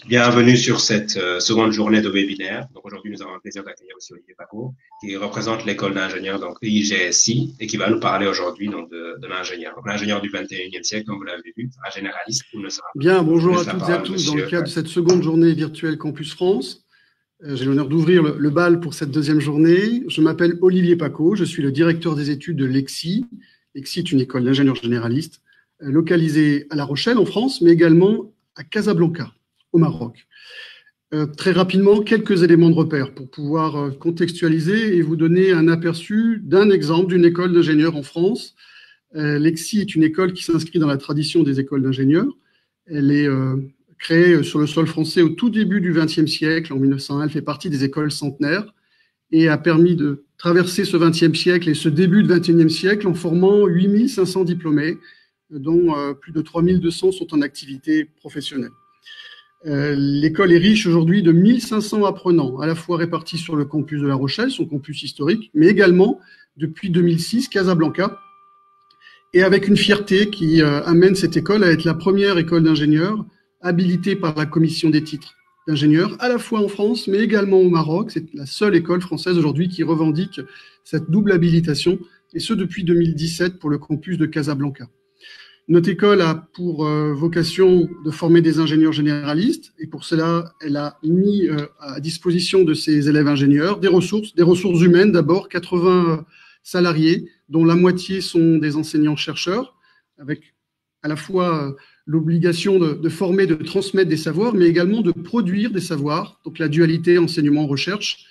Bienvenue sur cette seconde journée de webinaire. Donc aujourd'hui, nous avons le plaisir d'accueillir aussi Olivier Paco, qui représente l'école d'ingénieurs donc IGSI et qui va nous parler aujourd'hui donc de l'ingénieur. Donc l'ingénieur du 21e siècle, comme vous l'avez vu, un généraliste, il ne sera pas. Bien, bonjour à la toutes et à parole, tous. Dans le monsieur. cadre de cette seconde journée virtuelle Campus France, j'ai l'honneur d'ouvrir le bal pour cette deuxième journée. Je m'appelle Olivier Paco, je suis le directeur des études de l'EXI. L'EXI est une école d'ingénieurs généralistes localisée à La Rochelle en France, mais également à Casablanca au Maroc. Très rapidement, quelques éléments de repère pour pouvoir contextualiser et vous donner un aperçu d'un exemple d'une école d'ingénieurs en France. L'EXI est une école qui s'inscrit dans la tradition des écoles d'ingénieurs. Elle est créée sur le sol français au tout début du XXe siècle, en 1901. Elle fait partie des écoles centenaires et a permis de traverser ce XXe siècle et ce début de XXIe siècle en formant 8500 diplômés, dont plus de 3200 sont en activité professionnelle. L'école est riche aujourd'hui de 1500 apprenants, à la fois répartis sur le campus de La Rochelle, son campus historique, mais également, depuis 2006, Casablanca, et avec une fierté qui amène cette école à être la première école d'ingénieurs habilitée par la commission des titres d'ingénieurs, à la fois en France, mais également au Maroc. C'est la seule école française aujourd'hui qui revendique cette double habilitation, et ce depuis 2017 pour le campus de Casablanca. Notre école a pour vocation de former des ingénieurs généralistes, et pour cela, elle a mis à disposition de ses élèves ingénieurs des ressources humaines d'abord, 80 salariés, dont la moitié sont des enseignants-chercheurs, avec à la fois l'obligation de former, de transmettre des savoirs, mais également de produire des savoirs, donc la dualité enseignement-recherche.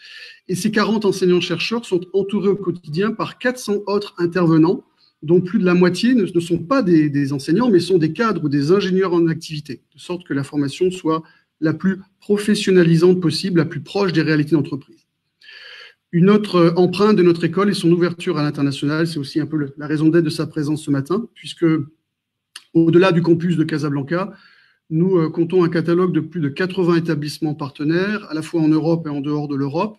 Et ces 40 enseignants-chercheurs sont entourés au quotidien par 400 autres intervenants, dont plus de la moitié ne sont pas des enseignants, mais sont des cadres ou des ingénieurs en activité, de sorte que la formation soit la plus professionnalisante possible, la plus proche des réalités d'entreprise. Une autre empreinte de notre école est son ouverture à l'international. C'est aussi un peu la raison d'être de sa présence ce matin, puisque au-delà du campus de Casablanca, nous comptons un catalogue de plus de 80 établissements partenaires, à la fois en Europe et en dehors de l'Europe,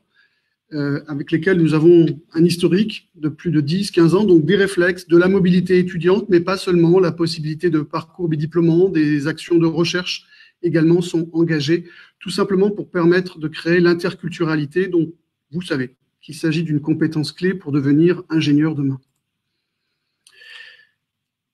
avec lesquels nous avons un historique de plus de 10-15 ans, donc des réflexes, de la mobilité étudiante, mais pas seulement, la possibilité de parcours bidiplômants, des actions de recherche également sont engagées, tout simplement pour permettre de créer l'interculturalité dont vous savez qu'il s'agit d'une compétence clé pour devenir ingénieur demain.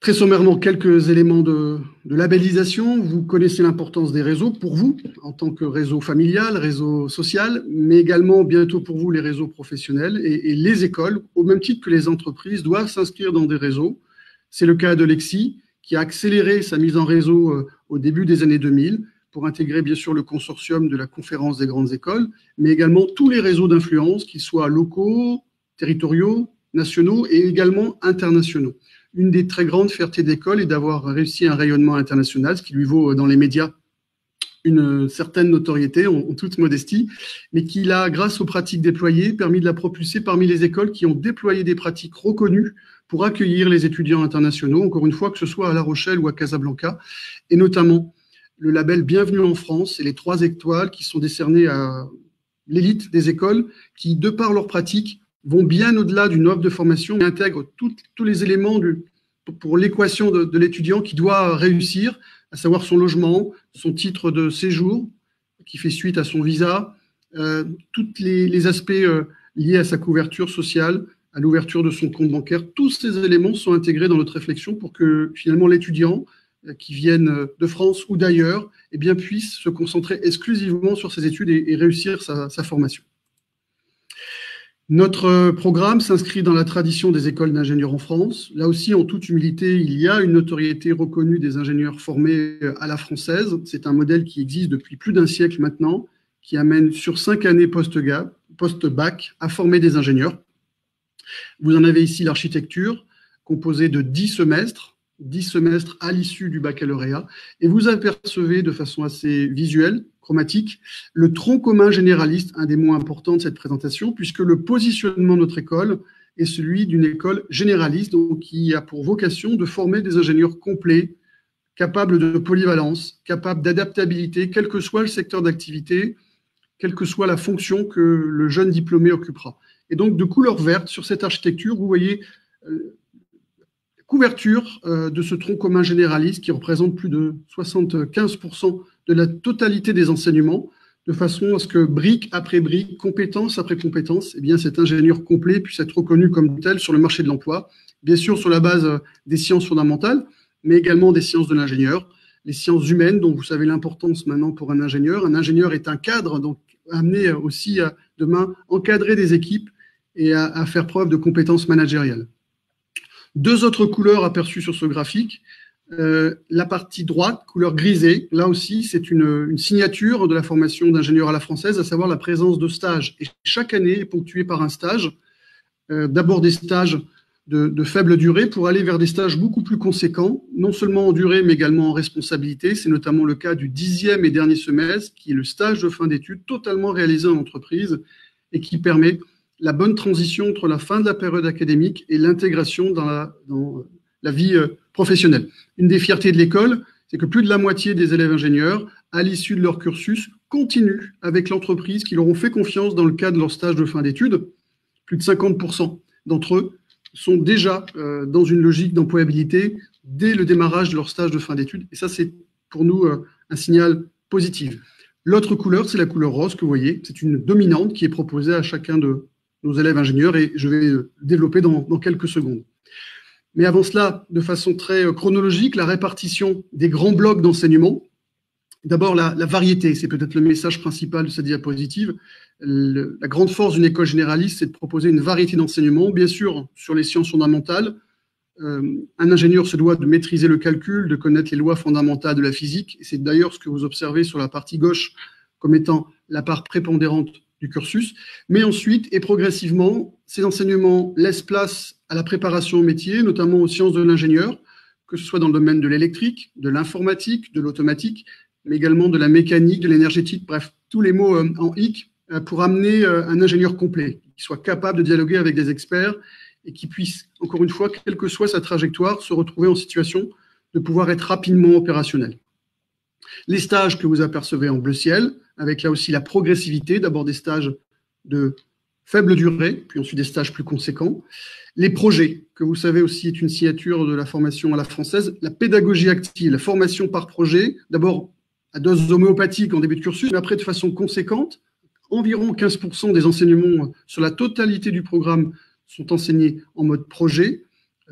Très sommairement, quelques éléments de labellisation. Vous connaissez l'importance des réseaux pour vous, en tant que réseau familial, réseau social, mais également bientôt pour vous les réseaux professionnels. Et les écoles, au même titre que les entreprises, doivent s'inscrire dans des réseaux. C'est le cas de l'EXI, qui a accéléré sa mise en réseau au début des années 2000, pour intégrer bien sûr le consortium de la conférence des grandes écoles, mais également tous les réseaux d'influence, qu'ils soient locaux, territoriaux, nationaux et également internationaux. Une des très grandes fiertés d'école est d'avoir réussi un rayonnement international, ce qui lui vaut dans les médias une certaine notoriété, en toute modestie, mais qui l'a, grâce aux pratiques déployées, permis de la propulser parmi les écoles qui ont déployé des pratiques reconnues pour accueillir les étudiants internationaux, encore une fois, que ce soit à La Rochelle ou à Casablanca, et notamment le label Bienvenue en France et les 3 étoiles qui sont décernées à l'élite des écoles qui, de par leurs pratiques, vont bien au-delà d'une offre de formation et intègrent tous les éléments pour l'équation de l'étudiant qui doit réussir, à savoir son logement, son titre de séjour, qui fait suite à son visa, tous les aspects liés à sa couverture sociale, à l'ouverture de son compte bancaire. Tous ces éléments sont intégrés dans notre réflexion pour que finalement l'étudiant qui vienne de France ou d'ailleurs eh bien, puisse se concentrer exclusivement sur ses études et réussir sa formation. Notre programme s'inscrit dans la tradition des écoles d'ingénieurs en France. Là aussi, en toute humilité, il y a une notoriété reconnue des ingénieurs formés à la française. C'est un modèle qui existe depuis plus d'un siècle maintenant, qui amène sur 5 années post-bac à former des ingénieurs. Vous en avez ici l'architecture, composée de 10 semestres à l'issue du baccalauréat, et vous apercevez de façon assez visuelle, chromatique, le tronc commun généraliste, un des mots importants de cette présentation, puisque le positionnement de notre école est celui d'une école généraliste, donc qui a pour vocation de former des ingénieurs complets, capables de polyvalence, capables d'adaptabilité, quel que soit le secteur d'activité, quelle que soit la fonction que le jeune diplômé occupera. Et donc, de couleur verte, sur cette architecture, vous voyez couverture de ce tronc commun généraliste qui représente plus de 75% de la totalité des enseignements, de façon à ce que brique après brique, compétence après compétence, eh bien, cet ingénieur complet puisse être reconnu comme tel sur le marché de l'emploi, bien sûr sur la base des sciences fondamentales, mais également des sciences de l'ingénieur, les sciences humaines, dont vous savez l'importance maintenant pour un ingénieur. Un ingénieur est un cadre, donc amené aussi à demain encadrer des équipes et à faire preuve de compétences managériales. Deux autres couleurs aperçues sur ce graphique. La partie droite, couleur grisée, là aussi, c'est une signature de la formation d'ingénieur à la française, à savoir la présence de stages. Et chaque année est ponctuée par un stage, d'abord des stages de faible durée pour aller vers des stages beaucoup plus conséquents, non seulement en durée, mais également en responsabilité. C'est notamment le cas du 10e et dernier semestre, qui est le stage de fin d'études totalement réalisé en entreprise et qui permet la bonne transition entre la fin de la période académique et l'intégration dans la vie professionnelle. Une des fiertés de l'école, c'est que plus de la moitié des élèves ingénieurs, à l'issue de leur cursus, continuent avec l'entreprise qui leur ont fait confiance dans le cadre de leur stage de fin d'études. Plus de 50% d'entre eux sont déjà dans une logique d'employabilité dès le démarrage de leur stage de fin d'études. Et ça, c'est pour nous un signal positif. L'autre couleur, c'est la couleur rose que vous voyez. C'est une dominante qui est proposée à chacun de nos élèves ingénieurs et je vais développer dans quelques secondes. Mais avant cela, de façon très chronologique, la répartition des grands blocs d'enseignement. D'abord, la variété, c'est peut-être le message principal de cette diapositive. La grande force d'une école généraliste, c'est de proposer une variété d'enseignements. Bien sûr, sur les sciences fondamentales, un ingénieur se doit de maîtriser le calcul, de connaître les lois fondamentales de la physique. Et c'est d'ailleurs ce que vous observez sur la partie gauche comme étant la part prépondérante du cursus. Mais ensuite, et progressivement, ces enseignements laissent place à la préparation au métier, notamment aux sciences de l'ingénieur, que ce soit dans le domaine de l'électrique, de l'informatique, de l'automatique, mais également de la mécanique, de l'énergétique, bref, tous les mots en hic, pour amener un ingénieur complet, qui soit capable de dialoguer avec des experts et qui puisse, encore une fois, quelle que soit sa trajectoire, se retrouver en situation de pouvoir être rapidement opérationnel. Les stages que vous apercevez en bleu ciel, avec là aussi la progressivité, d'abord des stages de faible durée, puis ensuite des stages plus conséquents. Les projets, que vous savez aussi est une signature de la formation à la française. La pédagogie active, la formation par projet, d'abord à dose homéopathique en début de cursus, mais après de façon conséquente. Environ 15% des enseignements sur la totalité du programme sont enseignés en mode projet.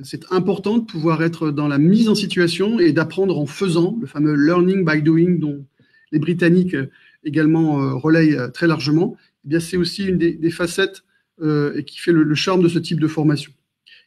C'est important de pouvoir être dans la mise en situation et d'apprendre en faisant, le fameux learning by doing dont les Britanniques également relayent très largement. Eh bien, c'est aussi une des facettes et qui fait le charme de ce type de formation.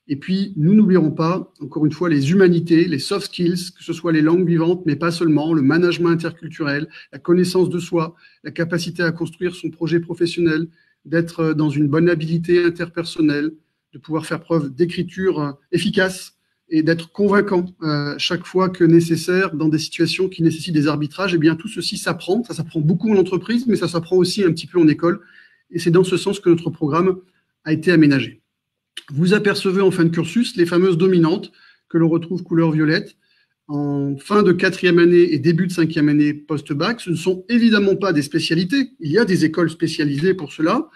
Et puis, nous n'oublierons pas, encore une fois, les humanités, les soft skills, que ce soit les langues vivantes, mais pas seulement, le management interculturel, la connaissance de soi, la capacité à construire son projet professionnel, d'être dans une bonne habilité interpersonnelle, de pouvoir faire preuve d'écriture efficace et d'être convaincant chaque fois que nécessaire dans des situations qui nécessitent des arbitrages. Eh bien, tout ceci s'apprend. Ça s'apprend beaucoup en entreprise, mais ça s'apprend aussi un petit peu en école. Et c'est dans ce sens que notre programme a été aménagé. Vous apercevez en fin de cursus les fameuses dominantes que l'on retrouve couleur violette en fin de 4e année et début de 5e année post-bac. Ce ne sont évidemment pas des spécialités. Il y a des écoles spécialisées pour cela,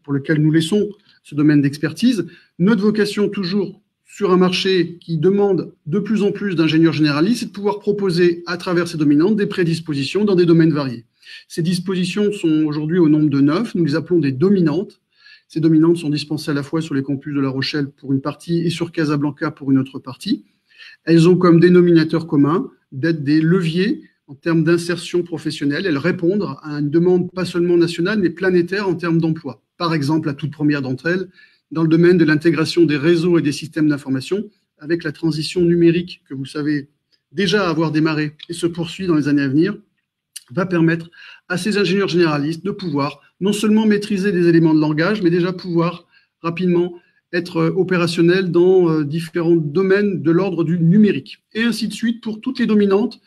pour lesquelles nous laissons ce domaine d'expertise. Notre vocation, toujours sur un marché qui demande de plus en plus d'ingénieurs généralistes, c'est de pouvoir proposer à travers ces dominantes des prédispositions dans des domaines variés. Ces dispositions sont aujourd'hui au nombre de 9. Nous les appelons des dominantes. Ces dominantes sont dispensées à la fois sur les campus de La Rochelle pour une partie et sur Casablanca pour une autre partie. Elles ont comme dénominateur commun d'être des leviers en termes d'insertion professionnelle. Elles répondent à une demande pas seulement nationale, mais planétaire en termes d'emploi. Par exemple, la toute première d'entre elles, dans le domaine de l'intégration des réseaux et des systèmes d'information, avec la transition numérique que vous savez déjà avoir démarré et se poursuit dans les années à venir, va permettre à ces ingénieurs généralistes de pouvoir non seulement maîtriser des éléments de langage, mais déjà pouvoir rapidement être opérationnels dans différents domaines de l'ordre du numérique. Et ainsi de suite pour toutes les dominantes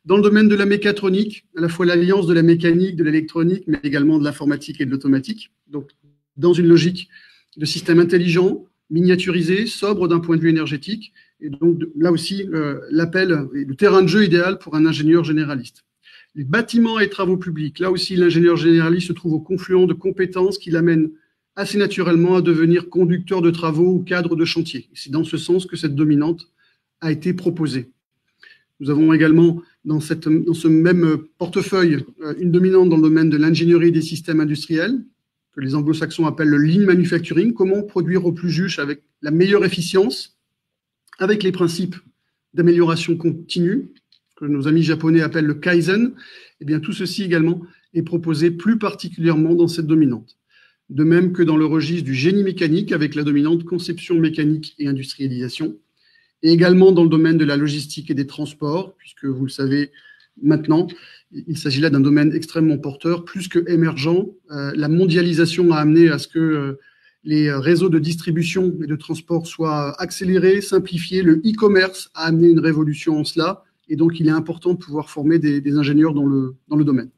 dans le domaine de la mécatronique, à la fois l'alliance de la mécanique, de l'électronique, mais également de l'informatique et de l'automatique. Donc, dans une logique de système intelligent, miniaturisé, sobre d'un point de vue énergétique. Et donc, là aussi, l'appel et le terrain de jeu idéal pour un ingénieur généraliste. Les bâtiments et travaux publics, là aussi, l'ingénieur généraliste se trouve au confluent de compétences qui l'amènent assez naturellement à devenir conducteur de travaux ou cadre de chantier. C'est dans ce sens que cette dominante a été proposée. Nous avons également dans ce même portefeuille une dominante dans le domaine de l'ingénierie des systèmes industriels, que les anglo-saxons appellent le lean manufacturing, comment produire au plus juste avec la meilleure efficience, avec les principes d'amélioration continue, que nos amis japonais appellent le Kaizen. Eh bien, tout ceci également est proposé plus particulièrement dans cette dominante. De même que dans le registre du génie mécanique, avec la dominante conception mécanique et industrialisation, et également dans le domaine de la logistique et des transports, puisque vous le savez maintenant, il s'agit là d'un domaine extrêmement porteur, plus que émergent. La mondialisation a amené à ce que les réseaux de distribution et de transport soient accélérés, simplifiés. Le e-commerce a amené une révolution en cela, et donc il est important de pouvoir former des ingénieurs dans le domaine.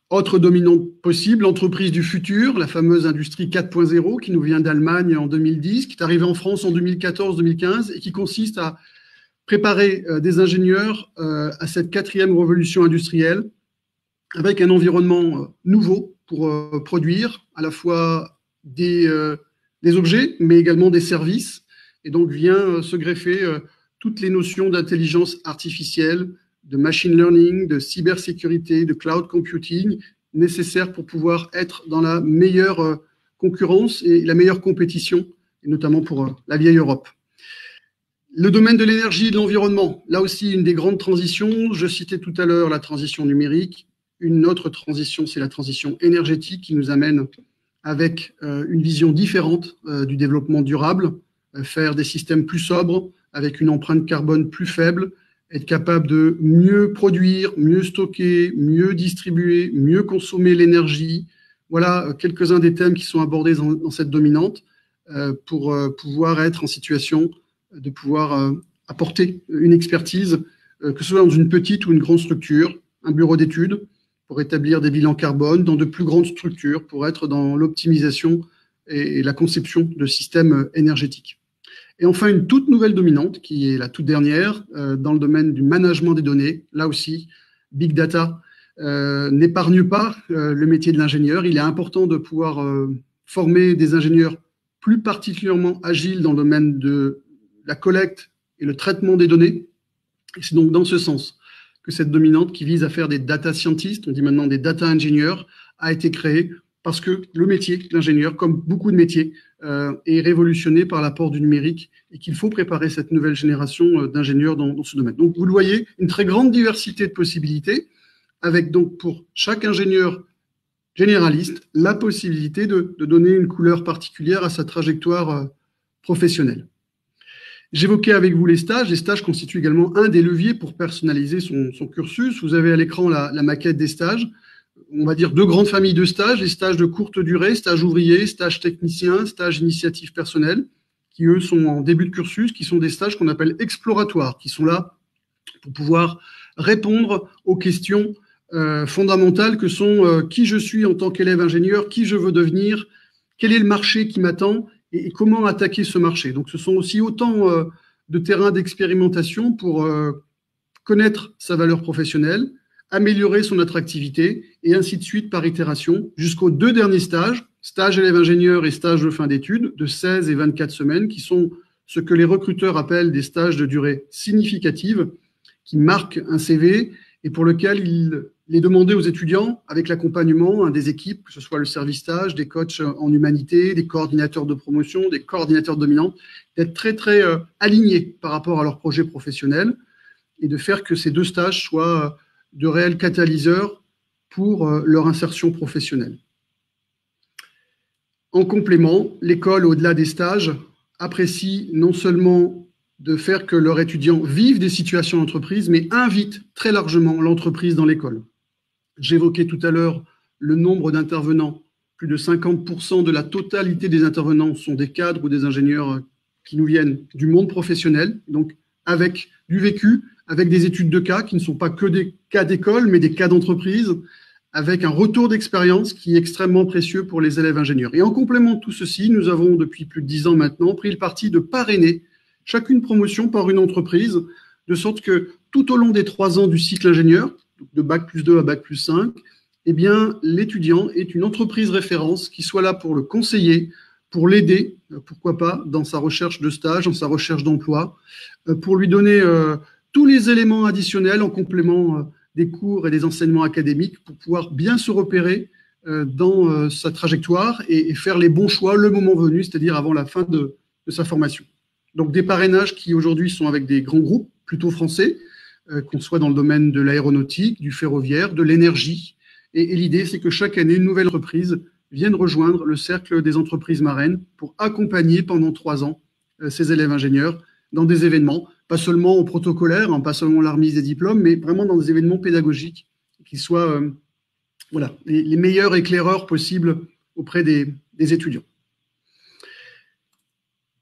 Autre dominante possible, l'entreprise du futur, la fameuse industrie 4.0 qui nous vient d'Allemagne en 2010, qui est arrivée en France en 2014-2015 et qui consiste à préparer des ingénieurs à cette 4e révolution industrielle avec un environnement nouveau pour produire à la fois des objets mais également des services. Et donc vient se greffer toutes les notions d'intelligence artificielle, de machine learning, de cybersécurité, de cloud computing, nécessaires pour pouvoir être dans la meilleure concurrence et la meilleure compétition, et notamment pour la vieille Europe. Le domaine de l'énergie et de l'environnement, là aussi une des grandes transitions. Je citais tout à l'heure la transition numérique. Une autre transition, c'est la transition énergétique qui nous amène avec une vision différente du développement durable, faire des systèmes plus sobres, avec une empreinte carbone plus faible, être capable de mieux produire, mieux stocker, mieux distribuer, mieux consommer l'énergie. Voilà quelques-uns des thèmes qui sont abordés dans cette dominante pour pouvoir être en situation de pouvoir apporter une expertise, que ce soit dans une petite ou une grande structure, un bureau d'études pour établir des bilans carbone, dans de plus grandes structures pour être dans l'optimisation et la conception de systèmes énergétiques. Et enfin, une toute nouvelle dominante, qui est la toute dernière, dans le domaine du management des données. Là aussi, Big Data n'épargne pas le métier de l'ingénieur. Il est important de pouvoir former des ingénieurs plus particulièrement agiles dans le domaine de la collecte et le traitement des données. Et c'est donc dans ce sens que cette dominante, qui vise à faire des data scientists, on dit maintenant des data engineers, a été créée parce que le métier d'ingénieur, comme beaucoup de métiers, est révolutionné par l'apport du numérique et qu'il faut préparer cette nouvelle génération d'ingénieurs dans ce domaine. Donc, vous le voyez, une très grande diversité de possibilités, avec donc pour chaque ingénieur généraliste la possibilité de donner une couleur particulière à sa trajectoire professionnelle. J'évoquais avec vous les stages. Les stages constituent également un des leviers pour personnaliser son cursus. Vous avez à l'écran la maquette des stages. On va dire deux grandes familles de stages, les stages de courte durée, stages ouvriers, stages techniciens, stages initiative personnelle, qui eux sont en début de cursus, qui sont des stages qu'on appelle exploratoires, qui sont là pour pouvoir répondre aux questions fondamentales que sont qui je suis en tant qu'élève ingénieur, qui je veux devenir, quel est le marché qui m'attend et comment attaquer ce marché. Donc ce sont aussi autant de terrains d'expérimentation pour connaître sa valeur professionnelle, améliorer son attractivité, et ainsi de suite par itération, jusqu'aux deux derniers stages, stage élève-ingénieur et stage de fin d'études, de 16 et 24 semaines, qui sont ce que les recruteurs appellent des stages de durée significative, qui marquent un CV et pour lequel il est demandé aux étudiants, avec l'accompagnement des équipes, que ce soit le service stage, des coachs en humanité, des coordinateurs de promotion, des coordinateurs dominants, d'être très, très alignés par rapport à leur projet professionnel et de faire que ces deux stages soient de réels catalyseurs pour leur insertion professionnelle. En complément, l'école, au-delà des stages, apprécie non seulement de faire que leurs étudiants vivent des situations d'entreprise, mais invite très largement l'entreprise dans l'école. J'évoquais tout à l'heure le nombre d'intervenants. Plus de 50% de la totalité des intervenants sont des cadres ou des ingénieurs qui nous viennent du monde professionnel, donc avec du vécu, avec des études de cas qui ne sont pas que des cas d'école, mais des cas d'entreprise, avec un retour d'expérience qui est extrêmement précieux pour les élèves ingénieurs. Et en complément de tout ceci, nous avons depuis plus de 10 ans maintenant pris le parti de parrainer chacune promotion par une entreprise, de sorte que tout au long des 3 ans du cycle ingénieur, de Bac+2 à Bac+5, eh bien, l'étudiant est une entreprise référence qui soit là pour le conseiller, pour l'aider, pourquoi pas, dans sa recherche de stage, dans sa recherche d'emploi, pour lui donner tous les éléments additionnels en complément des cours et des enseignements académiques pour pouvoir bien se repérer dans sa trajectoire et faire les bons choix le moment venu, c'est-à-dire avant la fin de sa formation. Donc des parrainages qui aujourd'hui sont avec des grands groupes, plutôt français, qu'on soit dans le domaine de l'aéronautique, du ferroviaire, de l'énergie. Et l'idée, c'est que chaque année, une nouvelle entreprise vienne rejoindre le cercle des entreprises marraines pour accompagner pendant 3 ans ces élèves ingénieurs dans des événements, pas seulement au protocolaire, hein, pas seulement la remise des diplômes, mais vraiment dans des événements pédagogiques qui soient voilà, les meilleurs éclaireurs possibles auprès des étudiants.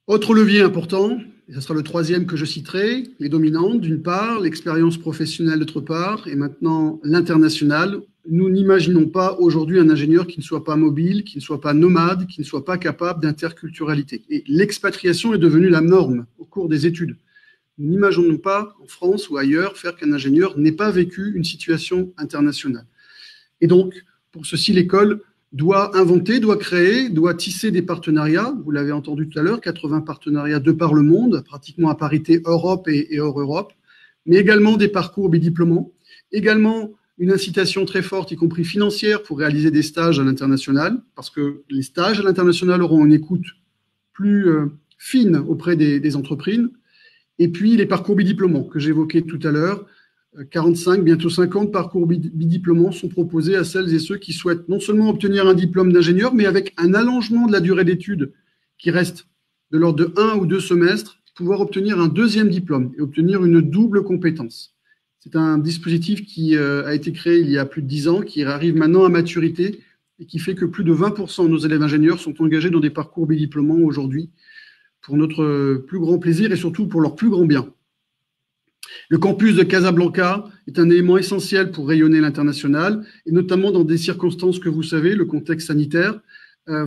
Autre levier important, et ce sera le troisième que je citerai, les dominantes d'une part, l'expérience professionnelle d'autre part, et maintenant l'international. Nous n'imaginons pas aujourd'hui un ingénieur qui ne soit pas mobile, qui ne soit pas nomade, qui ne soit pas capable d'interculturalité. Et l'expatriation est devenue la norme au cours des études. Nous n'imaginons pas en France ou ailleurs faire qu'un ingénieur n'ait pas vécu une situation internationale. Et donc, pour ceci, l'école doit inventer, doit créer, doit tisser des partenariats. Vous l'avez entendu tout à l'heure, 80 partenariats de par le monde, pratiquement à parité Europe et hors Europe, mais également des parcours bidiplômants, également une incitation très forte, y compris financière, pour réaliser des stages à l'international, parce que les stages à l'international auront une écoute plus fine auprès des entreprises. Et puis les parcours bidiplômants que j'évoquais tout à l'heure, 45, bientôt 50 parcours bidiplômants sont proposés à celles et ceux qui souhaitent non seulement obtenir un diplôme d'ingénieur, mais avec un allongement de la durée d'études qui reste de l'ordre de 1 ou 2 semestres, pouvoir obtenir un deuxième diplôme et obtenir une double compétence. C'est un dispositif qui a été créé il y a plus de 10 ans, qui arrive maintenant à maturité et qui fait que plus de 20% de nos élèves ingénieurs sont engagés dans des parcours bidiplômants aujourd'hui pour notre plus grand plaisir et surtout pour leur plus grand bien. Le campus de Casablanca est un élément essentiel pour rayonner l'international, et notamment dans des circonstances que vous savez, le contexte sanitaire.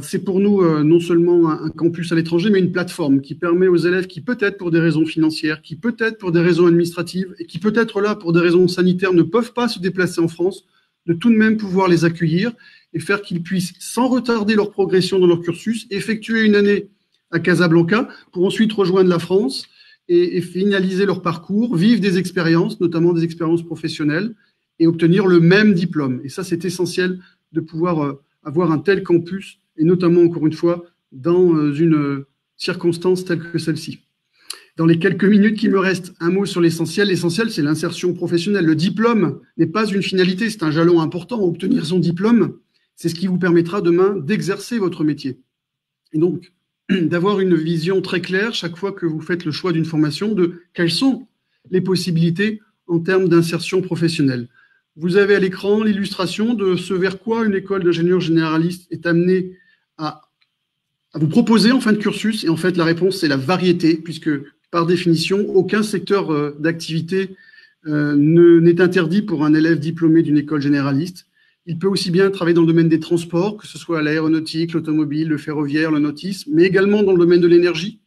C'est pour nous non seulement un campus à l'étranger, mais une plateforme qui permet aux élèves qui peut-être pour des raisons financières, qui peut-être pour des raisons administratives, et qui peut-être là pour des raisons sanitaires ne peuvent pas se déplacer en France, de tout de même pouvoir les accueillir et faire qu'ils puissent, sans retarder leur progression dans leur cursus, effectuer une année à Casablanca pour ensuite rejoindre la France et finaliser leur parcours, vivre des expériences, notamment des expériences professionnelles, et obtenir le même diplôme. Et ça, c'est essentiel de pouvoir avoir un tel campus, et notamment, encore une fois, dans une circonstance telle que celle-ci. Dans les quelques minutes qui me restent, un mot sur l'essentiel. L'essentiel, c'est l'insertion professionnelle. Le diplôme n'est pas une finalité, c'est un jalon important. Obtenir son diplôme, c'est ce qui vous permettra demain d'exercer votre métier. Et donc, d'avoir une vision très claire chaque fois que vous faites le choix d'une formation de quelles sont les possibilités en termes d'insertion professionnelle. Vous avez à l'écran l'illustration de ce vers quoi une école d'ingénieurs généralistes est amenée à vous proposer en fin de cursus. Et en fait, la réponse, c'est la variété, puisque par définition, aucun secteur d'activité n'est interdit pour un élève diplômé d'une école généraliste. Il peut aussi bien travailler dans le domaine des transports, que ce soit l'aéronautique, l'automobile, le ferroviaire, le nautisme, mais également dans le domaine de l'énergie,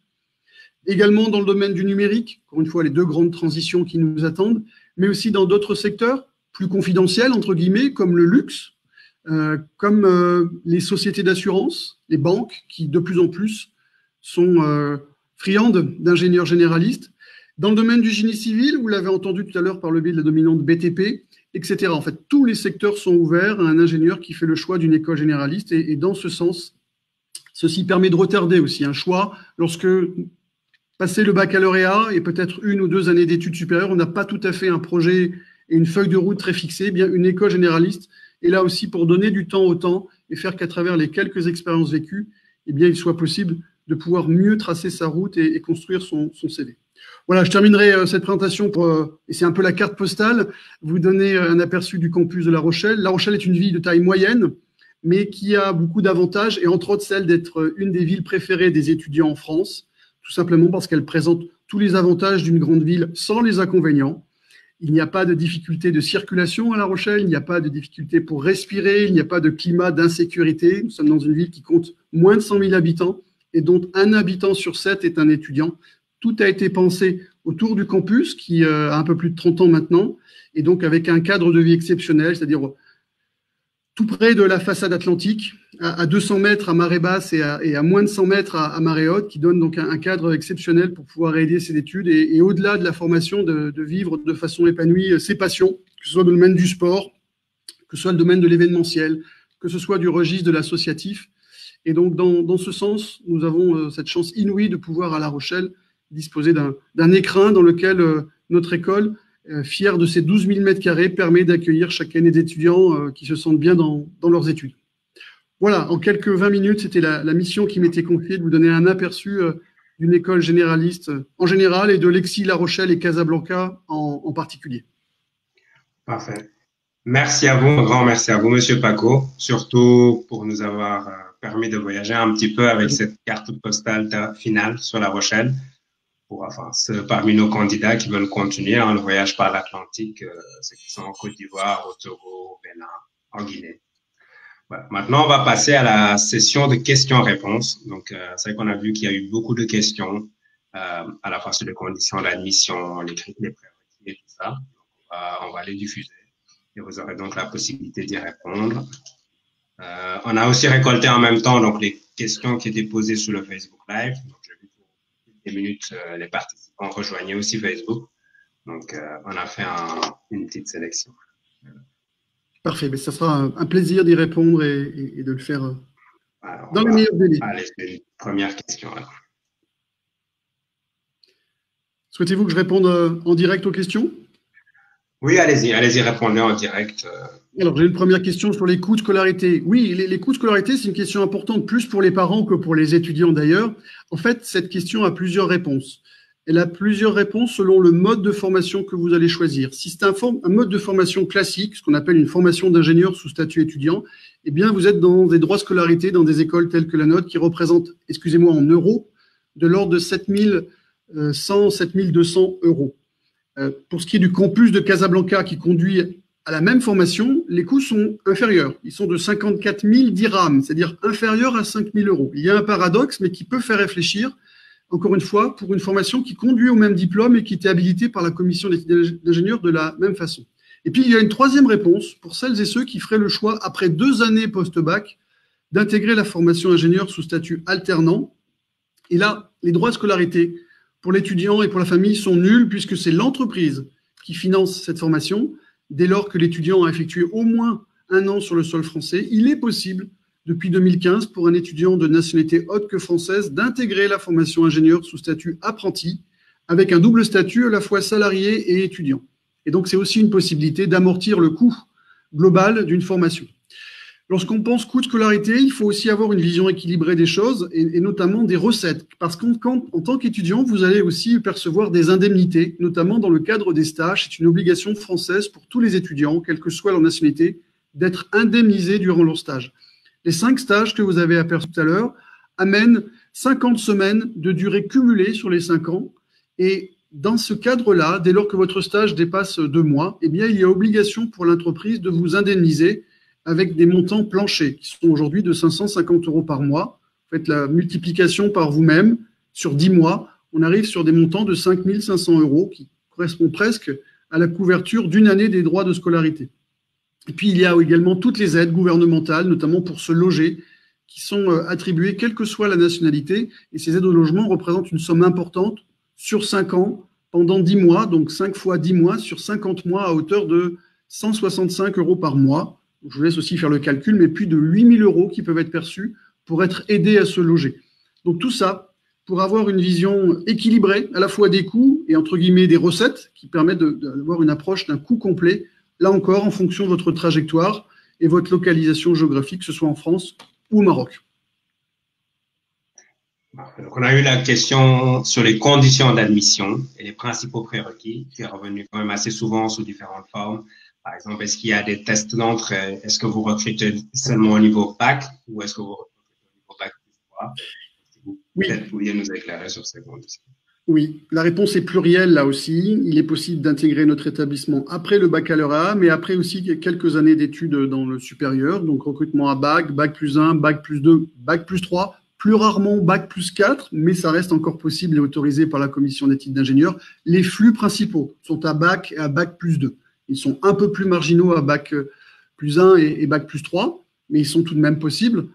également dans le domaine du numérique, encore une fois les deux grandes transitions qui nous attendent, mais aussi dans d'autres secteurs plus confidentiels, entre guillemets, comme le luxe, comme les sociétés d'assurance, les banques, qui de plus en plus sont friandes d'ingénieurs généralistes. Dans le domaine du génie civil, vous l'avez entendu tout à l'heure par le biais de la dominante BTP, etc. En fait, tous les secteurs sont ouverts à un ingénieur qui fait le choix d'une école généraliste et dans ce sens, ceci permet de retarder aussi un choix lorsque, passé le baccalauréat et peut-être 1 ou 2 années d'études supérieures, on n'a pas tout à fait un projet et une feuille de route très fixée. Eh bien, une école généraliste est là aussi pour donner du temps au temps et faire qu'à travers les quelques expériences vécues, eh bien, il soit possible de pouvoir mieux tracer sa route et construire son CV. Voilà, je terminerai cette présentation et c'est un peu la carte postale, vous donner un aperçu du campus de La Rochelle. La Rochelle est une ville de taille moyenne, mais qui a beaucoup d'avantages, et entre autres celle d'être une des villes préférées des étudiants en France, tout simplement parce qu'elle présente tous les avantages d'une grande ville sans les inconvénients. Il n'y a pas de difficulté de circulation à La Rochelle, il n'y a pas de difficulté pour respirer, il n'y a pas de climat d'insécurité. Nous sommes dans une ville qui compte moins de 100 000 habitants et dont 1 habitant sur 7 est un étudiant. Tout a été pensé autour du campus qui a un peu plus de 30 ans maintenant et donc avec un cadre de vie exceptionnel, c'est-à-dire tout près de la façade atlantique, à 200 mètres à marée basse et à moins de 100 mètres à marée haute, qui donne donc un cadre exceptionnel pour pouvoir aider ses études et au-delà de la formation, de vivre de façon épanouie ses passions, que ce soit dans le domaine du sport, que ce soit le domaine de l'événementiel, que ce soit du registre de l'associatif. Et donc, dans ce sens, nous avons cette chance inouïe de pouvoir, à La Rochelle, disposer d'un écrin dans lequel notre école, fière de ses 12 000 mètres carrés, permet d'accueillir chaque année des étudiants qui se sentent bien dans leurs études. Voilà, en quelques 20 minutes, c'était la mission qui m'était confiée de vous donner un aperçu d'une école généraliste en général et de l'EXI La Rochelle et Casablanca en particulier. Parfait. Merci à vous, un grand merci à vous, Monsieur Paco, surtout pour nous avoir permis de voyager un petit peu avec cette carte postale finale sur La Rochelle. Parmi nos candidats qui veulent continuer le voyage par l'Atlantique, ceux qui sont en Côte d'Ivoire, au Togo, au Bénin, en Guinée. Voilà. Maintenant, on va passer à la session de questions-réponses. Donc, c'est vrai qu'on a vu qu'il y a eu beaucoup de questions, à la fois sur les conditions d'admission, les prérequis et tout ça. Donc, on va les diffuser et vous aurez donc la possibilité d'y répondre. On a aussi récolté en même temps donc les questions qui étaient posées sur le Facebook Live. Donc, des minutes, les participants rejoignaient aussi Facebook. Donc, on a fait une petite sélection. Parfait, mais ça sera un plaisir d'y répondre et de le faire dans les meilleurs délais. Allez, c'est une première question. Alors. Souhaitez-vous que je réponde en direct aux questions? Oui, allez-y, répondez en direct. Alors, j'ai une première question sur les coûts de scolarité. Oui, les coûts de scolarité, c'est une question importante, plus pour les parents que pour les étudiants d'ailleurs. En fait, cette question a plusieurs réponses. Elle a plusieurs réponses selon le mode de formation que vous allez choisir. Si c'est un mode de formation classique, ce qu'on appelle une formation d'ingénieur sous statut étudiant, eh bien, vous êtes dans des droits de scolarité, dans des écoles telles que la nôtre, qui représentent, excusez-moi, en euros, de l'ordre de 7 100, 7 200 euros. Pour ce qui est du campus de Casablanca qui conduit à la même formation, les coûts sont inférieurs. Ils sont de 54 000 dirhams, c'est-à-dire inférieurs à 5 000 euros. Il y a un paradoxe, mais qui peut faire réfléchir, encore une fois, pour une formation qui conduit au même diplôme et qui était habilitée par la commission d'études d'ingénieurs de la même façon. Et puis, il y a une troisième réponse pour celles et ceux qui feraient le choix, après 2 années post-bac, d'intégrer la formation ingénieur sous statut alternant. Et là, les droits de scolarité pour l'étudiant et pour la famille sont nuls puisque c'est l'entreprise qui finance cette formation. Dès lors que l'étudiant a effectué au moins 1 an sur le sol français, il est possible, depuis 2015, pour un étudiant de nationalité autre que française, d'intégrer la formation ingénieur sous statut apprenti, avec un double statut à la fois salarié et étudiant. Et donc, c'est aussi une possibilité d'amortir le coût global d'une formation. Lorsqu'on pense coût de scolarité, il faut aussi avoir une vision équilibrée des choses et notamment des recettes. Parce qu'en tant qu'étudiant, vous allez aussi percevoir des indemnités, notamment dans le cadre des stages. C'est une obligation française pour tous les étudiants, quelle que soit leur nationalité, d'être indemnisés durant leur stage. Les 5 stages que vous avez aperçus tout à l'heure amènent 50 semaines de durée cumulée sur les 5 ans. Et dans ce cadre-là, dès lors que votre stage dépasse 2 mois, eh bien, il y a obligation pour l'entreprise de vous indemniser avec des montants planchers qui sont aujourd'hui de 550 euros par mois. Faites la multiplication par vous-même sur 10 mois. On arrive sur des montants de 5 500 euros qui correspondent presque à la couverture d'une année des droits de scolarité. Et puis, il y a également toutes les aides gouvernementales, notamment pour se loger, qui sont attribuées quelle que soit la nationalité. Et ces aides au logement représentent une somme importante sur 5 ans, pendant 10 mois, donc 5 fois 10 mois, sur 50 mois à hauteur de 165 euros par mois. Je vous laisse aussi faire le calcul, mais plus de 8 000 euros qui peuvent être perçus pour être aidés à se loger. Donc tout ça, pour avoir une vision équilibrée, à la fois des coûts et entre guillemets des recettes, qui permettent d'avoir une approche d'un coût complet, là encore en fonction de votre trajectoire et votre localisation géographique, que ce soit en France ou au Maroc. Donc on a eu la question sur les conditions d'admission et les principaux prérequis, qui est revenu quand même assez souvent sous différentes formes. Par exemple, est-ce qu'il y a des tests d'entrée? Est-ce que vous recrutez seulement au niveau bac ou est-ce que vous recrutez au niveau bac plus 3? Si vous peut-être pouviez nous éclairer sur ces conditions. Oui, la réponse est plurielle là aussi. Il est possible d'intégrer notre établissement après le baccalauréat, mais après aussi quelques années d'études dans le supérieur. Donc recrutement à bac, bac plus 1, bac plus 2, bac plus 3, plus rarement bac plus 4, mais ça reste encore possible et autorisé par la commission d'études d'ingénieurs. Les flux principaux sont à bac et à bac plus 2. Ils sont un peu plus marginaux à bac plus 1 et bac plus 3, mais ils sont tout de même possibles.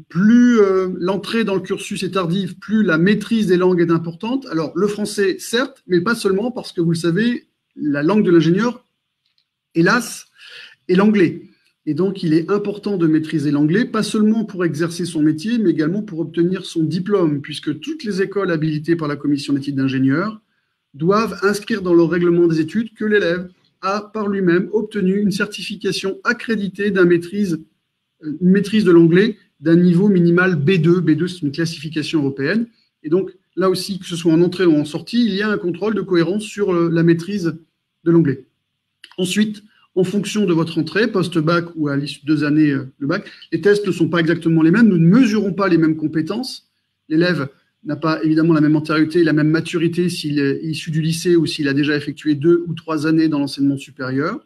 Plus l'entrée dans le cursus est tardive, plus la maîtrise des langues est importante. Alors, le français, certes, mais pas seulement, parce que vous le savez, la langue de l'ingénieur, hélas, est l'anglais. Et donc, il est important de maîtriser l'anglais, pas seulement pour exercer son métier, mais également pour obtenir son diplôme, puisque toutes les écoles habilitées par la commission d'éthique d'ingénieur doivent inscrire dans leur règlement des études que l'élève a par lui-même obtenu une certification accréditée une maîtrise de l'anglais d'un niveau minimal B2. B2, c'est une classification européenne. Et donc, là aussi, que ce soit en entrée ou en sortie, il y a un contrôle de cohérence sur la maîtrise de l'anglais. Ensuite, en fonction de votre entrée, post-bac ou à l'issue de 2 années de bac, les tests ne sont pas exactement les mêmes. Nous ne mesurons pas les mêmes compétences. L'élève n'a pas évidemment la même antériorité, la même maturité s'il est issu du lycée ou s'il a déjà effectué 2 ou 3 années dans l'enseignement supérieur.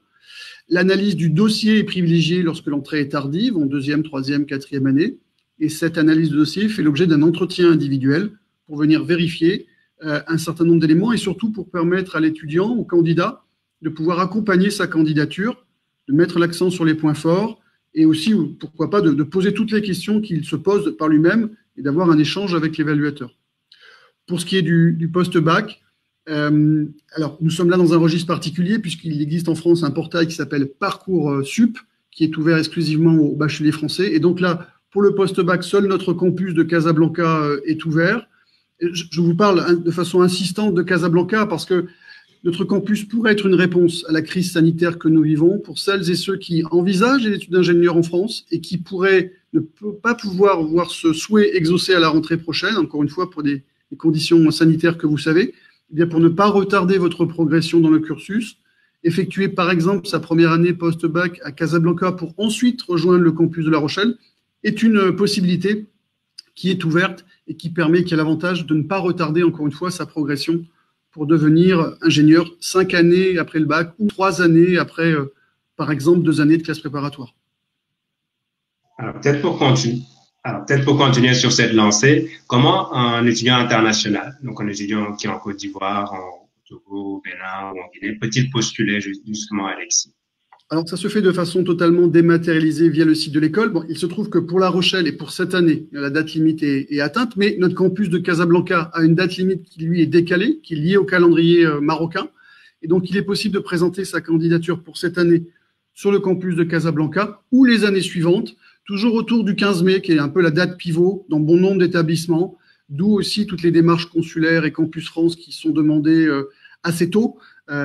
L'analyse du dossier est privilégiée lorsque l'entrée est tardive, en 2e, 3e, 4e année. Et cette analyse de dossier fait l'objet d'un entretien individuel pour venir vérifier un certain nombre d'éléments et surtout pour permettre à l'étudiant, au candidat, de pouvoir accompagner sa candidature, de mettre l'accent sur les points forts et aussi, pourquoi pas, de poser toutes les questions qu'il se pose par lui-même et d'avoir un échange avec l'évaluateur. Pour ce qui est du post-bac, alors nous sommes là dans un registre particulier puisqu'il existe en France un portail qui s'appelle Parcoursup, qui est ouvert exclusivement aux bacheliers français. Et donc là, pour le post-bac, seul notre campus de Casablanca est ouvert. Je vous parle de façon insistante de Casablanca parce que notre campus pourrait être une réponse à la crise sanitaire que nous vivons pour celles et ceux qui envisagent les études d'ingénieur en France et qui pourraient ne pas pouvoir voir ce souhait exaucé à la rentrée prochaine, encore une fois pour des conditions sanitaires que vous savez, eh bien pour ne pas retarder votre progression dans le cursus, effectuer par exemple sa première année post-bac à Casablanca pour ensuite rejoindre le campus de La Rochelle est une possibilité qui est ouverte et qui permet, qui a l'avantage de ne pas retarder encore une fois sa progression pour devenir ingénieur 5 années après le bac ou 3 années après, par exemple, 2 années de classe préparatoire. Alors, peut-être pour continuer sur cette lancée, comment un étudiant international, donc un étudiant qui est en Côte d'Ivoire, en Togo, au Bénin ou en Guinée, peut-il postuler justement à l'EXI? Alors, ça se fait de façon totalement dématérialisée via le site de l'école. Bon, il se trouve que pour La Rochelle et pour cette année, la date limite est atteinte, mais notre campus de Casablanca a une date limite qui, lui, est décalée, qui est liée au calendrier marocain. Et donc, il est possible de présenter sa candidature pour cette année sur le campus de Casablanca ou les années suivantes, toujours autour du 15 mai, qui est un peu la date pivot dans bon nombre d'établissements, d'où aussi toutes les démarches consulaires et Campus France qui sont demandées assez tôt,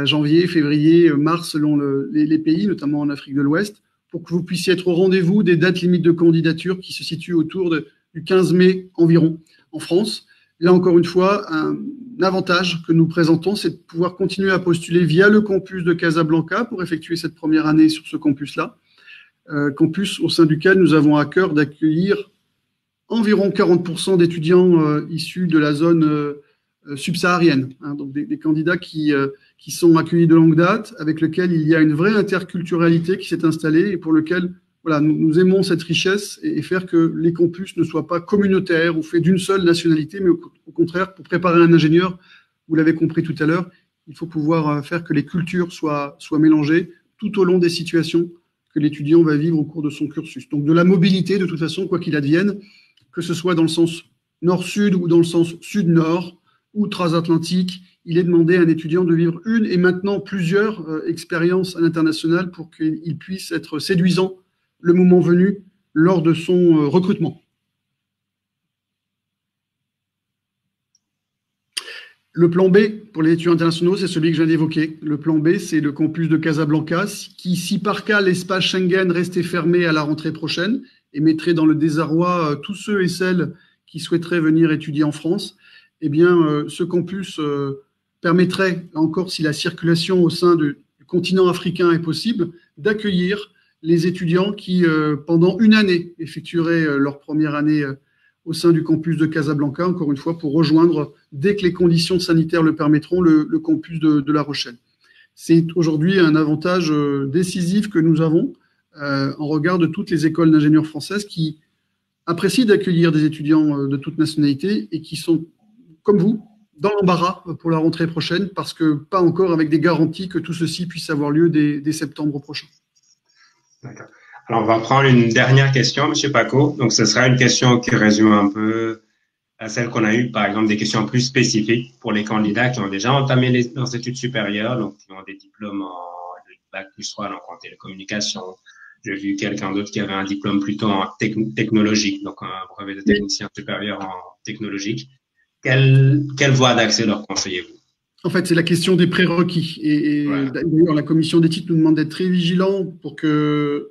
janvier, février, mars, selon les pays, notamment en Afrique de l'Ouest, pour que vous puissiez être au rendez-vous des dates limites de candidature qui se situent autour du 15 mai environ en France. Là, encore une fois, un avantage que nous présentons, c'est de pouvoir continuer à postuler via le campus de Casablanca pour effectuer cette première année sur ce campus-là. Campus au sein duquel nous avons à cœur d'accueillir environ 40% d'étudiants issus de la zone subsaharienne, hein, donc des candidats qui sont accueillis de longue date, avec lesquels il y a une vraie interculturalité qui s'est installée et pour lequel voilà, nous aimons cette richesse et faire que les campus ne soient pas communautaires ou faits d'une seule nationalité, mais au contraire, pour préparer un ingénieur, vous l'avez compris tout à l'heure, il faut pouvoir faire que les cultures soient mélangées tout au long des situations que l'étudiant va vivre au cours de son cursus. Donc de la mobilité, de toute façon, quoi qu'il advienne, que ce soit dans le sens nord-sud ou dans le sens sud-nord ou transatlantique, il est demandé à un étudiant de vivre une et maintenant plusieurs expériences à l'international pour qu'il puisse être séduisant le moment venu lors de son recrutement. Le plan B pour les étudiants internationaux, c'est celui que je viens d'évoquer. Le plan B, c'est le campus de Casablanca, qui, si par cas l'espace Schengen restait fermé à la rentrée prochaine et mettrait dans le désarroi tous ceux et celles qui souhaiteraient venir étudier en France, eh bien, ce campus permettrait, encore si la circulation au sein du continent africain est possible, d'accueillir les étudiants qui, pendant une année, effectueraient leur première année au sein du campus de Casablanca, encore une fois, pour rejoindre, dès que les conditions sanitaires le permettront, le campus de La Rochelle. C'est aujourd'hui un avantage décisif que nous avons en regard de toutes les écoles d'ingénieurs françaises qui apprécient d'accueillir des étudiants de toute nationalité et qui sont, comme vous, dans l'embarras pour la rentrée prochaine, parce que pas encore avec des garanties que tout ceci puisse avoir lieu dès septembre prochain. D'accord. Alors, on va prendre une dernière question, Monsieur Paco. Donc, ce sera une question qui résume un peu à celle qu'on a eue, par exemple, des questions plus spécifiques pour les candidats qui ont déjà entamé leurs études supérieures, donc qui ont des diplômes en bac plus 3, donc en télécommunication. J'ai vu quelqu'un d'autre qui avait un diplôme plutôt en technologique, donc un brevet de technicien supérieur en technologique. Quelle voie d'accès leur conseillez-vous? En fait, c'est la question des prérequis. Et Voilà. d'ailleurs, la commission d'éthique nous demande d'être très vigilants pour que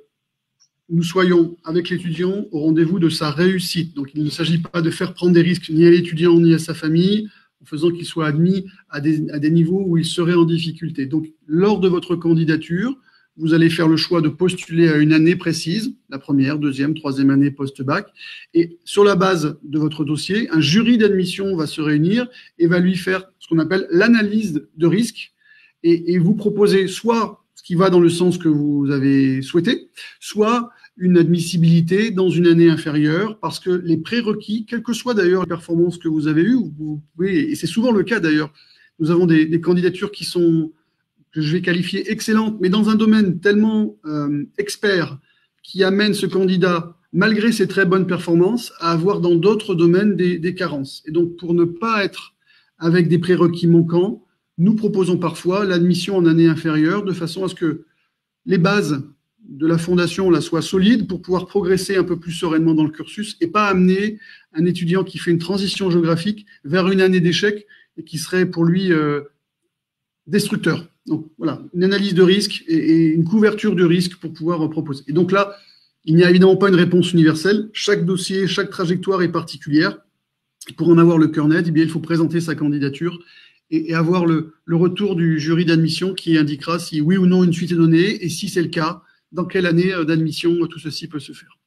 nous soyons avec l'étudiant au rendez-vous de sa réussite. Donc, il ne s'agit pas de faire prendre des risques ni à l'étudiant ni à sa famille, en faisant qu'il soit admis à des niveaux où il serait en difficulté. Donc, lors de votre candidature, vous allez faire le choix de postuler à une année précise, la première, deuxième, troisième année post-bac. Et sur la base de votre dossier, un jury d'admission va se réunir et va lui faire ce qu'on appelle l'analyse de risque et vous proposer soit ce qui va dans le sens que vous avez souhaité, soit une admissibilité dans une année inférieure, parce que les prérequis, quelle que soit d'ailleurs la performance que vous avez eue, vous pouvez, et c'est souvent le cas d'ailleurs, nous avons des candidatures qui sont, que je vais qualifier excellentes, mais dans un domaine tellement expert qui amène ce candidat, malgré ses très bonnes performances, à avoir dans d'autres domaines des carences. Et donc, pour ne pas être avec des prérequis manquants, nous proposons parfois l'admission en année inférieure de façon à ce que les bases de la fondation là, soient solides pour pouvoir progresser un peu plus sereinement dans le cursus et pas amener un étudiant qui fait une transition géographique vers une année d'échec et qui serait pour lui destructeur. Donc voilà, une analyse de risque et une couverture du risque pour pouvoir proposer. Et donc là, il n'y a évidemment pas une réponse universelle. Chaque dossier, chaque trajectoire est particulière. Pour en avoir le cœur net, eh bien, il faut présenter sa candidature et avoir le retour du jury d'admission qui indiquera si oui ou non une suite est donnée et si c'est le cas, dans quelle année d'admission tout ceci peut se faire.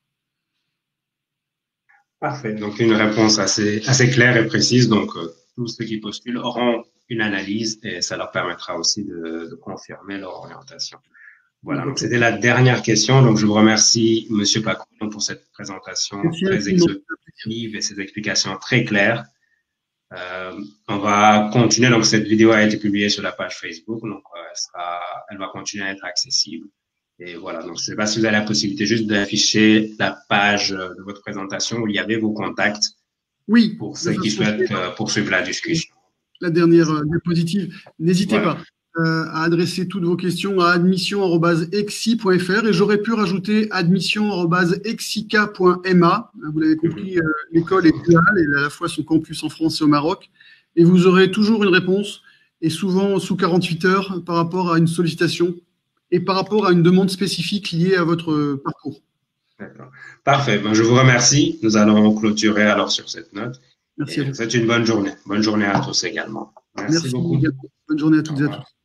Parfait. Donc, une réponse assez claire et précise. Donc, tous ceux qui postulent auront une analyse et ça leur permettra aussi de confirmer leur orientation. Voilà. Donc, c'était la dernière question. Donc, je vous remercie, Monsieur Paco, pour cette présentation très exhaustive et ces explications très claires. On va continuer. Donc, cette vidéo a été publiée sur la page Facebook. Donc, elle va continuer à être accessible. Et voilà. Donc, je ne sais pas si vous avez la possibilité juste d'afficher la page de votre présentation où il y avait vos contacts. Oui. Pour ceux qui souhaitent poursuivre la discussion. La dernière diapositive. N'hésitez pas à adresser toutes vos questions à admission@exi.fr et j'aurais pu rajouter admission@exica.ma. Vous l'avez compris, l'école est duale et à la fois son campus en France et au Maroc. Et vous aurez toujours une réponse et souvent sous 48 heures par rapport à une sollicitation et par rapport à une demande spécifique liée à votre parcours. D'accord. Parfait. Ben, je vous remercie. Nous allons clôturer alors sur cette note. Merci à vous. C'est une bonne journée. Bonne journée à tous également. Merci beaucoup. Bonne journée à toutes et à tous.